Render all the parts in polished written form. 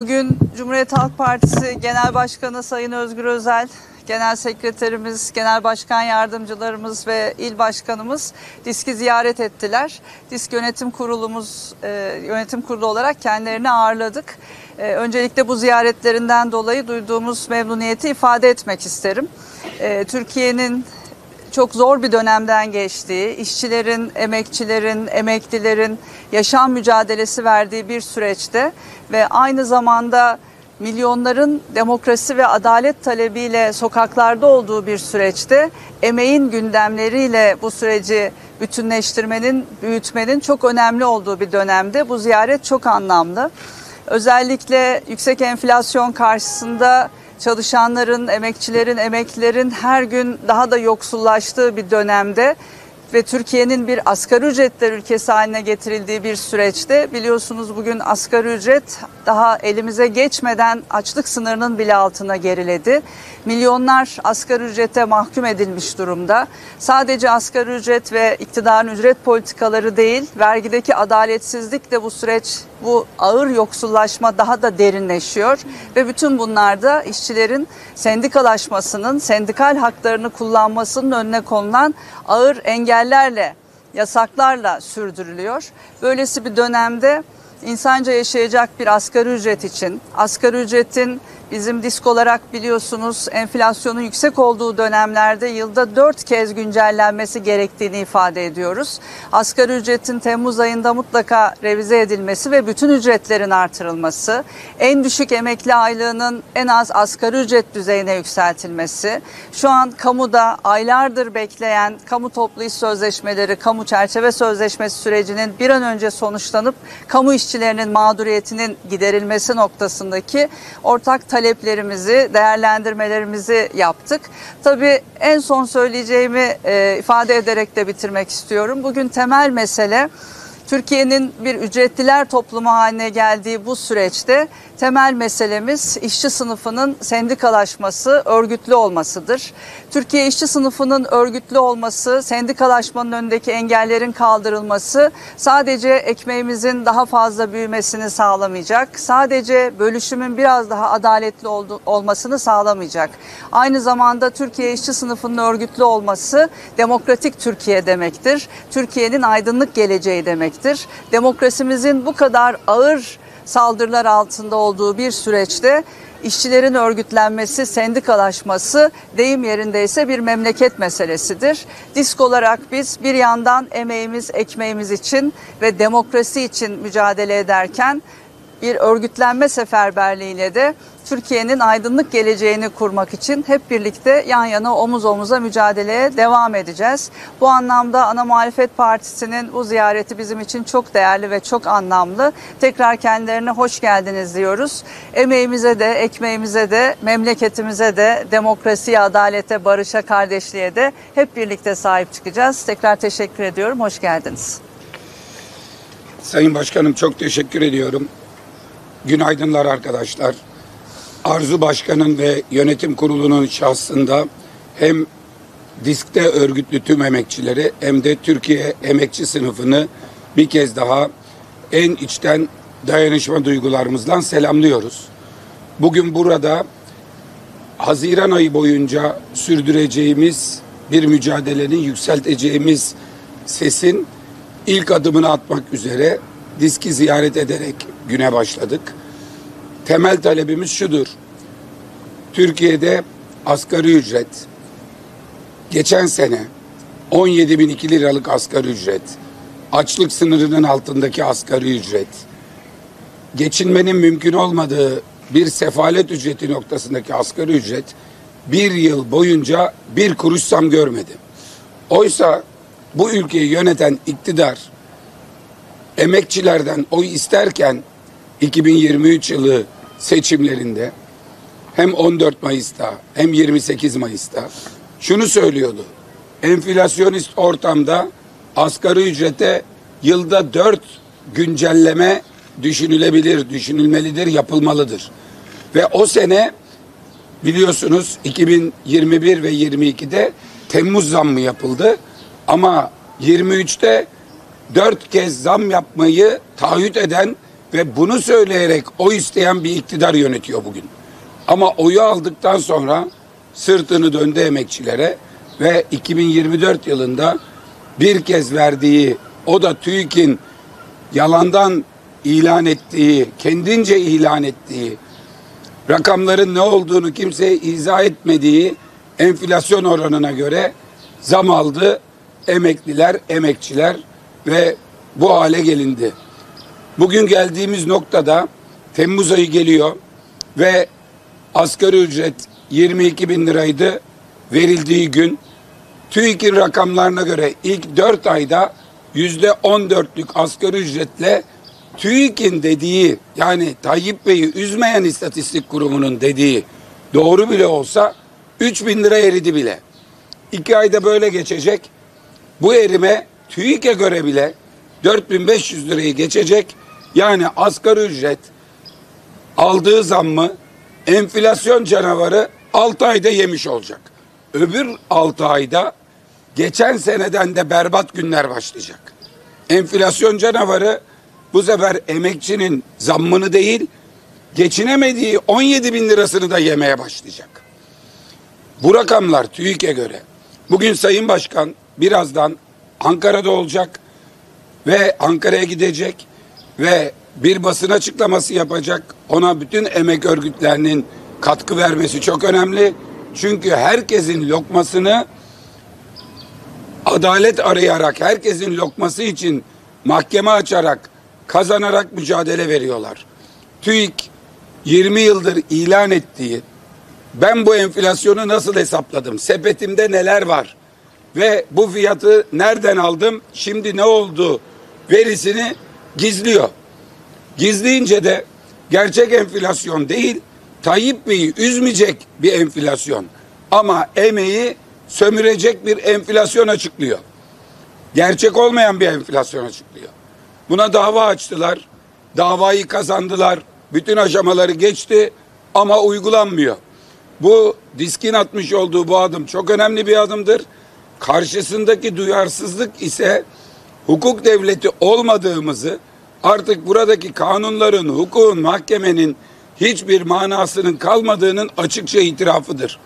Bugün Cumhuriyet Halk Partisi Genel Başkanı Sayın Özgür Özel, Genel Sekreterimiz, Genel Başkan Yardımcılarımız ve İl Başkanımız DİSK'i ziyaret ettiler. DİSK Yönetim Kurulumuz, Yönetim Kurulu olarak kendilerini ağırladık. Öncelikle bu ziyaretlerinden dolayı duyduğumuz memnuniyeti ifade etmek isterim. Türkiye'nin çok zor bir dönemden geçtiği, işçilerin, emekçilerin, emeklilerin yaşam mücadelesi verdiği bir süreçte ve aynı zamanda milyonların demokrasi ve adalet talebiyle sokaklarda olduğu bir süreçte emeğin gündemleriyle bu süreci bütünleştirmenin, büyütmenin çok önemli olduğu bir dönemde bu ziyaret çok anlamlı. Özellikle yüksek enflasyon karşısında çalışanların, emekçilerin, emeklilerin her gün daha da yoksullaştığı bir dönemde ve Türkiye'nin bir asgari ücretler ülkesi haline getirildiği bir süreçte biliyorsunuz bugün asgari ücret daha elimize geçmeden açlık sınırının bile altına geriledi. Milyonlar asgari ücrete mahkum edilmiş durumda. Sadece asgari ücret ve iktidarın ücret politikaları değil, vergideki adaletsizlik de bu süreç, bu ağır yoksullaşma daha da derinleşiyor ve bütün bunlarda işçilerin sendikalaşmasının, sendikal haklarını kullanmasının önüne konulan ağır engellerle, yasaklarla sürdürülüyor. Böylesi bir dönemde insanca yaşayacak bir asgari ücret için, asgari ücretin bizim DİSK olarak biliyorsunuz enflasyonun yüksek olduğu dönemlerde yılda 4 kez güncellenmesi gerektiğini ifade ediyoruz. Asgari ücretin Temmuz ayında mutlaka revize edilmesi ve bütün ücretlerin artırılması, en düşük emekli aylığının en az asgari ücret düzeyine yükseltilmesi, şu an kamuda aylardır bekleyen kamu toplu iş sözleşmeleri, kamu çerçeve sözleşmesi sürecinin bir an önce sonuçlanıp kamu işçilerinin mağduriyetinin giderilmesi noktasındaki ortak taleplerimizi, değerlendirmelerimizi yaptık. Tabii en son söyleyeceğimi ifade ederek de bitirmek istiyorum. Bugün temel mesele Türkiye'nin bir ücretliler toplumu haline geldiği bu süreçte temel meselemiz işçi sınıfının sendikalaşması, örgütlü olmasıdır. Türkiye işçi sınıfının örgütlü olması, sendikalaşmanın önündeki engellerin kaldırılması sadece ekmeğimizin daha fazla büyümesini sağlamayacak, sadece bölüşümün biraz daha adaletli olmasını sağlamayacak. Aynı zamanda Türkiye işçi sınıfının örgütlü olması demokratik Türkiye demektir. Türkiye'nin aydınlık geleceği demektir. Demokrasimizin bu kadar ağır saldırılar altında olduğu bir süreçte işçilerin örgütlenmesi, sendikalaşması deyim yerindeyse bir memleket meselesidir. DİSK olarak biz bir yandan emeğimiz, ekmeğimiz için ve demokrasi için mücadele ederken bir örgütlenme seferberliğiyle de Türkiye'nin aydınlık geleceğini kurmak için hep birlikte yan yana omuz omuza mücadeleye devam edeceğiz. Bu anlamda Ana Muhalefet Partisi'nin bu ziyareti bizim için çok değerli ve çok anlamlı. Tekrar kendilerine hoş geldiniz diyoruz. Emeğimize de, ekmeğimize de, memleketimize de, demokrasiye, adalete, barışa, kardeşliğe de hep birlikte sahip çıkacağız. Tekrar teşekkür ediyorum. Hoş geldiniz. Sayın Başkanım çok teşekkür ediyorum. Günaydınlar arkadaşlar. Arzu Başkan'ın ve yönetim kurulunun şahsında hem DİSK'te örgütlü tüm emekçileri hem de Türkiye emekçi sınıfını bir kez daha en içten dayanışma duygularımızdan selamlıyoruz. Bugün burada Haziran ayı boyunca sürdüreceğimiz bir mücadelenin, yükselteceğimiz sesin ilk adımını atmak üzere DİSK'i ziyaret ederek güne başladık. Temel talebimiz şudur. Türkiye'de asgari ücret geçen sene 17.002 liralık asgari ücret, açlık sınırının altındaki asgari ücret, geçinmenin mümkün olmadığı bir sefalet ücreti noktasındaki asgari ücret bir yıl boyunca bir kuruş zam görmedi. Oysa bu ülkeyi yöneten iktidar emekçilerden oy isterken 2023 yılı seçimlerinde hem 14 Mayıs'ta hem 28 Mayıs'ta şunu söylüyordu. Enflasyonist ortamda asgari ücrete yılda 4 güncelleme düşünülebilir, düşünülmelidir, yapılmalıdır. Ve o sene biliyorsunuz 2021 ve 22'de Temmuz zammı yapıldı. Ama 23'te 4 kez zam yapmayı taahhüt eden ve bunu söyleyerek oy isteyen bir iktidar yönetiyor bugün. Ama oyu aldıktan sonra sırtını döndü emekçilere ve 2024 yılında bir kez verdiği, o da TÜİK'in yalandan ilan ettiği, kendince ilan ettiği, rakamların ne olduğunu kimseye izah etmediği enflasyon oranına göre zam aldı emekliler, emekçiler ve bu hale gelindi. Bugün geldiğimiz noktada Temmuz ayı geliyor ve asgari ücret 22 bin liraydı verildiği gün. TÜİK'in rakamlarına göre ilk 4 ayda %14'lük asgari ücretle TÜİK'in dediği, yani Tayyip Bey'i üzmeyen istatistik kurumunun dediği doğru bile olsa 3 bin lira eridi bile. 2 ayda böyle geçecek. Bu erime TÜİK'e göre bile 4500 lirayı geçecek. Yani asgari ücret aldığı zammı enflasyon canavarı 6 ayda yemiş olacak. Öbür 6 ayda geçen seneden de berbat günler başlayacak. Enflasyon canavarı bu sefer emekçinin zammını değil, geçinemediği 17 bin lirasını da yemeye başlayacak. Bu rakamlar TÜİK'e göre. Bugün Sayın Başkan birazdan Ankara'da olacak ve Ankara'ya gidecek ve bir basın açıklaması yapacak. Ona bütün emek örgütlerinin katkı vermesi çok önemli. Çünkü herkesin lokmasını adalet arayarak, herkesin lokması için mahkeme açarak, kazanarak mücadele veriyorlar. TÜİK 20 yıldır ilan ettiği, ben bu enflasyonu nasıl hesapladım, sepetimde neler var ve bu fiyatı nereden aldım, şimdi ne oldu verisini gizliyor. Gizleyince de gerçek enflasyon değil, Tayyip Bey'i üzmeyecek bir enflasyon ama emeği sömürecek bir enflasyon açıklıyor. Gerçek olmayan bir enflasyon açıklıyor. Buna dava açtılar, davayı kazandılar, bütün aşamaları geçti ama uygulanmıyor. Bu DİSK'in atmış olduğu bu adım çok önemli bir adımdır. Karşısındaki duyarsızlık ise hukuk devleti olmadığımızı, artık buradaki kanunların, hukukun, mahkemenin hiçbir manasının kalmadığının açıkça itirafıdır.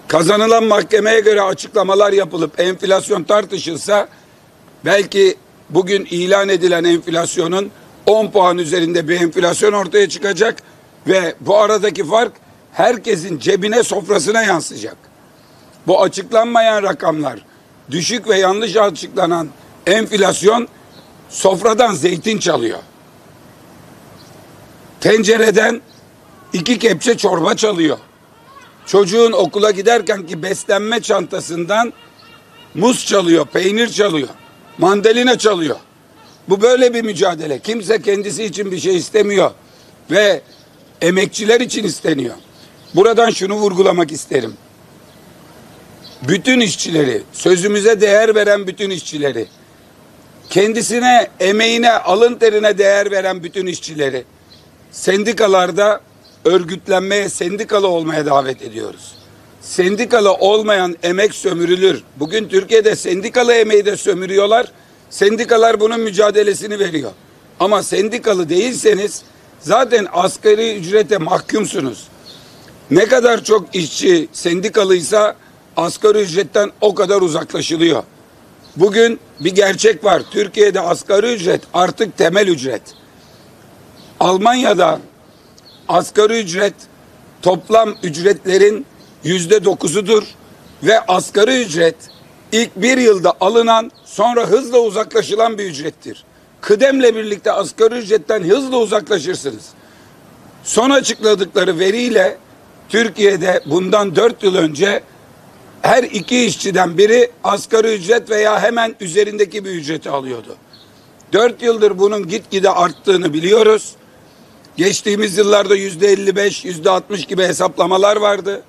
Kazanılan mahkemeye göre açıklamalar yapılıp enflasyon tartışılsa belki bugün ilan edilen enflasyonun 10 puan üzerinde bir enflasyon ortaya çıkacak ve bu aradaki fark herkesin cebine, sofrasına yansıyacak. Bu açıklanmayan rakamlar, düşük ve yanlış açıklanan enflasyon sofradan zeytin çalıyor. Tencereden 2 kepçe çorba çalıyor. Çocuğun okula giderkenki beslenme çantasından muz çalıyor, peynir çalıyor, mandalina çalıyor. Bu böyle bir mücadele. Kimse kendisi için bir şey istemiyor ve emekçiler için isteniyor. Buradan şunu vurgulamak isterim. Bütün işçileri, sözümüze değer veren bütün işçileri, kendisine, emeğine, alın terine değer veren bütün işçileri sendikalarda örgütlenmeye, sendikalı olmaya davet ediyoruz. Sendikalı olmayan emek sömürülür. Bugün Türkiye'de sendikalı emeği de sömürüyorlar. Sendikalar bunun mücadelesini veriyor. Ama sendikalı değilseniz zaten asgari ücrete mahkumsunuz. Ne kadar çok işçi sendikalıysa asgari ücretten o kadar uzaklaşılıyor. Bugün bir gerçek var. Türkiye'de asgari ücret artık temel ücret. Almanya'da asgari ücret toplam ücretlerin %9'udur ve asgari ücret ilk bir yılda alınan, sonra hızla uzaklaşılan bir ücrettir. Kıdemle birlikte asgari ücretten hızla uzaklaşırsınız. Son açıkladıkları veriyle Türkiye'de bundan 4 yıl önce her 2 işçiden biri asgari ücret veya hemen üzerindeki bir ücreti alıyordu. 4 yıldır bunun gitgide arttığını biliyoruz. Geçtiğimiz yıllarda %55, %60 gibi hesaplamalar vardı.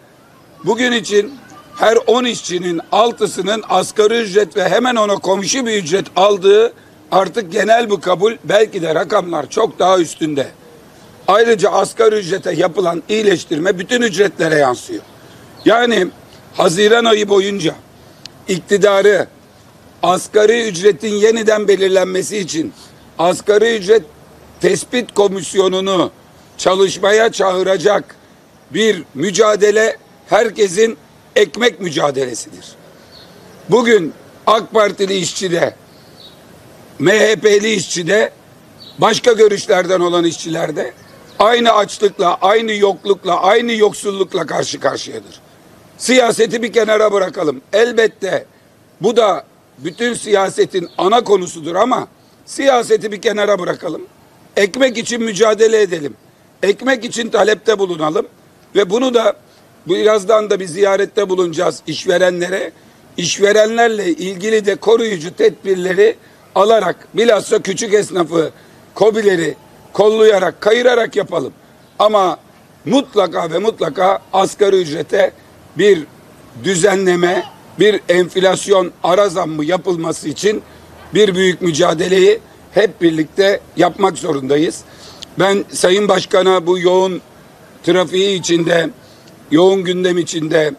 Bugün için her 10 işçinin 6'sının asgari ücret ve hemen ona komşu bir ücret aldığı artık genel bir kabul. Belki de rakamlar çok daha üstünde. Ayrıca asgari ücrete yapılan iyileştirme bütün ücretlere yansıyor. Yani Haziran ayı boyunca iktidarı asgari ücretin yeniden belirlenmesi için, asgari ücret tespit komisyonunu çalışmaya çağıracak bir mücadele herkesin ekmek mücadelesidir. Bugün AK Partili işçi de, MHP'li işçi de, başka görüşlerden olan işçiler de aynı açlıkla, aynı yoklukla, aynı yoksullukla karşı karşıyadır. Siyaseti bir kenara bırakalım. Elbette bu da bütün siyasetin ana konusudur ama siyaseti bir kenara bırakalım. Ekmek için mücadele edelim. Ekmek için talepte bulunalım ve bunu da birazdan da bir ziyarette bulunacağız işverenlere. İşverenlerle ilgili de koruyucu tedbirleri alarak, bilhassa küçük esnafı, KOBİ'leri kollayarak, kayırarak yapalım. Ama mutlaka ve mutlaka asgari ücrete bir düzenleme, bir enflasyon ara zammı yapılması için bir büyük mücadeleyi hep birlikte yapmak zorundayız. Ben Sayın Başkan'a bu yoğun trafiği içinde, yoğun gündem içinde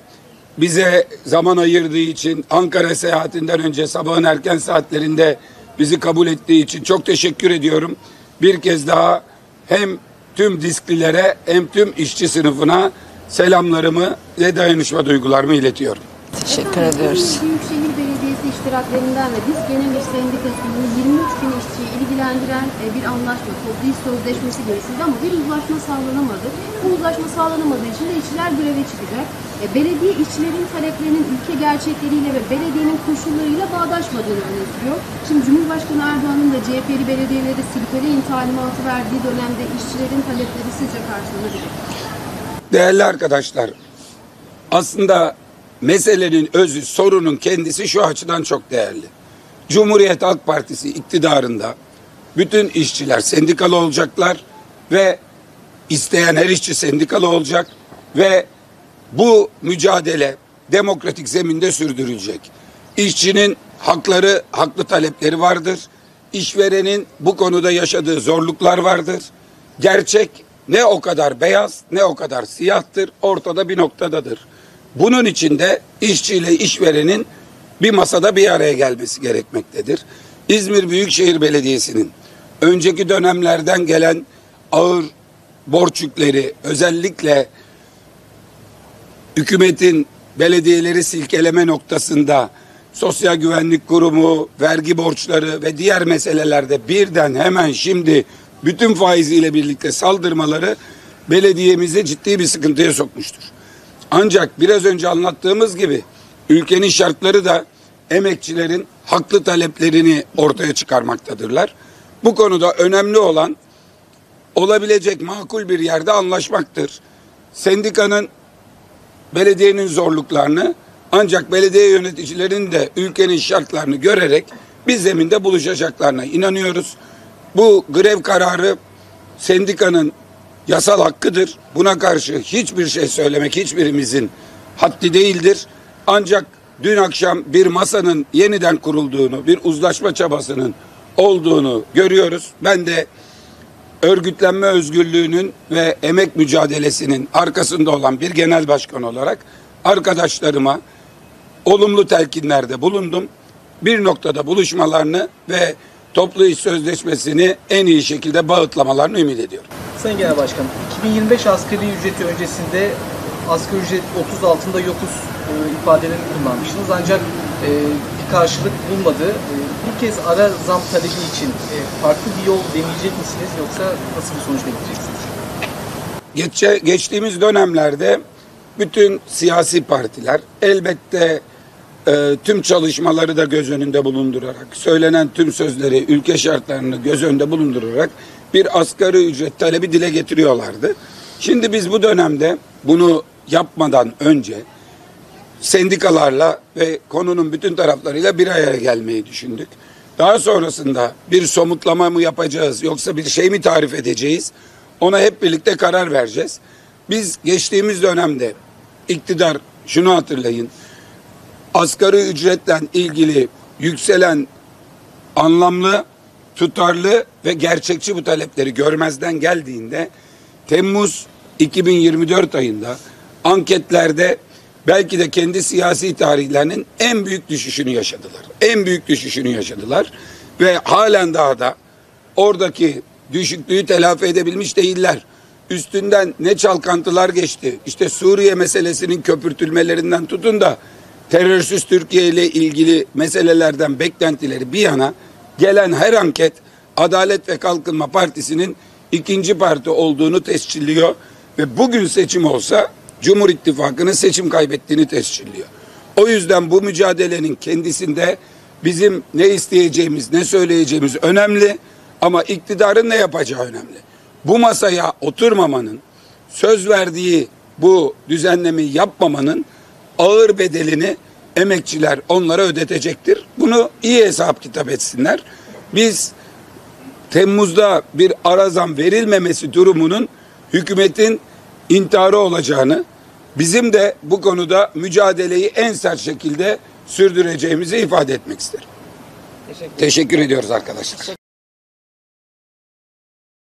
bize zaman ayırdığı için, Ankara seyahatinden önce sabahın erken saatlerinde bizi kabul ettiği için çok teşekkür ediyorum. Bir kez daha hem tüm disklilere hem tüm işçi sınıfına selamlarımı ve dayanışma duygularımı iletiyorum. Teşekkür ediyoruz. Büyükşehir Belediyesi iştiraklerinden ve Disk Genel İş Sendikası'nın 23 bin işçiyi ilgilendiren bir anlaşma, toplu iş sözleşmesi görüşüldü ama bir uzlaşma sağlanamadı. Bu uzlaşma sağlanamadığı için de işçiler greve çıkacak. Belediye işçilerin taleplerinin ülke gerçekleriyle ve belediyenin koşullarıyla bağdaşmadığını öne sürüyor. Şimdi Cumhurbaşkanı Erdoğan'ın da CHP'li belediyelere silkeleyin talimatı verdiği dönemde işçilerin talepleri sizce karşılanabilir? Değerli arkadaşlar, aslında meselenin özü, sorunun kendisi şu açıdan çok değerli. Cumhuriyet Halk Partisi iktidarında bütün işçiler sendikalı olacaklar ve isteyen her işçi sendikalı olacak ve bu mücadele demokratik zeminde sürdürülecek. İşçinin hakları, haklı talepleri vardır. İşverenin bu konuda yaşadığı zorluklar vardır. Gerçek ne o kadar beyaz ne o kadar siyahtır, ortada bir noktadadır. Bunun için de işçiyle işverenin bir masada bir araya gelmesi gerekmektedir. İzmir Büyükşehir Belediyesi'nin önceki dönemlerden gelen ağır borç yükleri, özellikle hükümetin belediyeleri silkeleme noktasında Sosyal Güvenlik Kurumu, vergi borçları ve diğer meselelerde birden hemen şimdi bütün faiziyle birlikte saldırmaları belediyemizi ciddi bir sıkıntıya sokmuştur. Ancak biraz önce anlattığımız gibi ülkenin şartları da emekçilerin haklı taleplerini ortaya çıkarmaktadırlar. Bu konuda önemli olan olabilecek makul bir yerde anlaşmaktır. Sendikanın, belediyenin zorluklarını ancak belediye yöneticilerinin de ülkenin şartlarını görerek bir zeminde buluşacaklarına inanıyoruz. Bu grev kararı sendikanın yasal hakkıdır. Buna karşı hiçbir şey söylemek hiçbirimizin haddi değildir. Ancak dün akşam bir masanın yeniden kurulduğunu, bir uzlaşma çabasının olduğunu görüyoruz. Ben de örgütlenme özgürlüğünün ve emek mücadelesinin arkasında olan bir genel başkan olarak arkadaşlarıma olumlu telkinlerde bulundum. Bir noktada buluşmalarını ve toplu iş sözleşmesini en iyi şekilde bağıtlamalarını ümit ediyorum. Sayın Genel Başkanım, 2025 asgari ücreti öncesinde asgari ücret 30 altında yokuz ifadelerini kullanmıştınız. Ancak bir karşılık bulmadı. Bir kez ara zam talebi için farklı bir yol deneyecek misiniz yoksa nasıl bir sonuç bekleyeceksiniz? Geçtiğimiz dönemlerde bütün siyasi partiler elbette tüm çalışmaları da göz önünde bulundurarak, söylenen tüm sözleri, ülke şartlarını göz önünde bulundurarak bir asgari ücret talebi dile getiriyorlardı. Şimdi biz bu dönemde bunu yapmadan önce sendikalarla ve konunun bütün taraflarıyla bir araya gelmeyi düşündük. Daha sonrasında bir somutlama mı yapacağız yoksa bir şey mi tarif edeceğiz? Ona hep birlikte karar vereceğiz. Biz geçtiğimiz dönemde iktidar, şunu hatırlayın, asgari ücretle ilgili yükselen anlamlı, tutarlı ve gerçekçi bu talepleri görmezden geldiğinde Temmuz 2024 ayında anketlerde belki de kendi siyasi tarihlerinin en büyük düşüşünü yaşadılar. En büyük düşüşünü yaşadılar ve halen daha da oradaki düşüklüğü telafi edebilmiş değiller. Üstünden ne çalkantılar geçti. İşte Suriye meselesinin köpürtülmelerinden tutun da terörsüz Türkiye ile ilgili meselelerden beklentileri bir yana, gelen her anket Adalet ve Kalkınma Partisi'nin ikinci parti olduğunu tescilliyor ve bugün seçim olsa Cumhur İttifakı'nın seçim kaybettiğini tescilliyor. O yüzden bu mücadelenin kendisinde bizim ne isteyeceğimiz, ne söyleyeceğimiz önemli ama iktidarın ne yapacağı önemli. Bu masaya oturmamanın, söz verdiği bu düzenlemeyi yapmamanın ağır bedelini emekçiler onlara ödetecektir. Bunu iyi hesap kitap etsinler. Biz Temmuz'da bir ara zam verilmemesi durumunun hükümetin intiharı olacağını, bizim de bu konuda mücadeleyi en sert şekilde sürdüreceğimizi ifade etmek isterim. Teşekkür ediyoruz arkadaşlar.